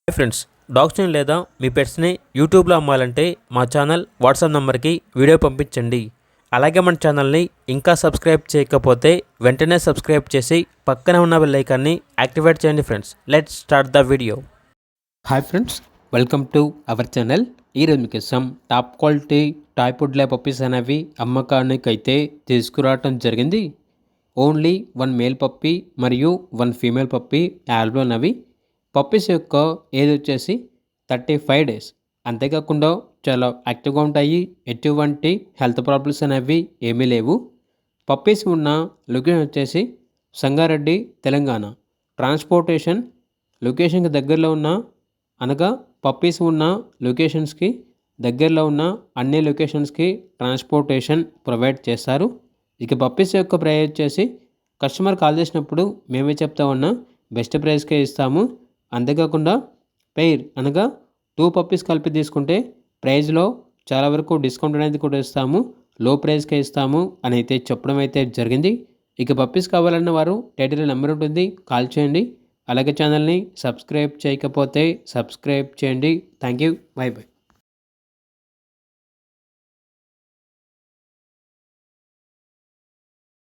Hi friends, డాగ్స్ని లేదా మీ పెట్స్ని యూట్యూబ్లో అమ్మాలంటే మా ఛానల్ వాట్సాప్ నెంబర్కి వీడియో పంపించండి. అలాగే మన ఛానల్ని ఇంకా సబ్స్క్రైబ్ చేయకపోతే వెంటనే సబ్స్క్రైబ్ చేసి పక్కనే ఉన్న బెల్ ఐకాన్ని యాక్టివేట్ చేయండి friends. Let's start the video. Hi friends, welcome to our channel. ఈరోజు మీకోసం టాప్ క్వాలిటీ టాయ్ పుడ్లే పప్పీస్ అనేవి అమ్మకానికి అయితే తీసుకురావటం జరిగింది. ఓన్లీ 1 మేల్ పప్పీ మరియు 1 ఫీమేల్ పప్పీ యాల్బో అనేవి. పప్పీస్ యొక్క ఏజ్ వచ్చేసి 35 డేస్. అంతేకాకుండా చాలా యాక్టివ్గా ఉంటాయి. ఎటువంటి హెల్త్ ప్రాబ్లమ్స్ అనేవి ఏమీ లేవు. పప్పీస్ ఉన్న లొకేషన్ వచ్చేసి సంగారెడ్డి, తెలంగాణ. ట్రాన్స్పోర్టేషన్ లొకేషన్కి దగ్గరలో ఉన్న అనగా పప్పీస్ ఉన్న లొకేషన్స్కి దగ్గరలో ఉన్న అన్ని లొకేషన్స్కి ట్రాన్స్పోర్టేషన్ ప్రొవైడ్ చేస్తారు. ఇక పప్పీస్ యొక్క ప్రైస్ వచ్చేసి కస్టమర్ కాల్ చేసినప్పుడు మేమే చెప్తా ఉన్నా బెస్ట్ ప్రైస్కే ఇస్తాము. అంతేకాకుండా పెయిర్ అనగా 2 పప్పీస్ కలిపి తీసుకుంటే ప్రైస్లో చాలా వరకు డిస్కౌంట్ అనేది కూడా ఇస్తాము. లో ప్రైస్కే ఇస్తాము అని అయితే చెప్పడం అయితే జరిగింది. ఇక పప్పీస్ కావాలన్న వారు టైటిల్ నెంబర్ ఉంటుంది, కాల్ చేయండి. అలాగే ఛానల్ని సబ్స్క్రైబ్ చేయకపోతే సబ్స్క్రైబ్ చేయండి. Thank you, by by.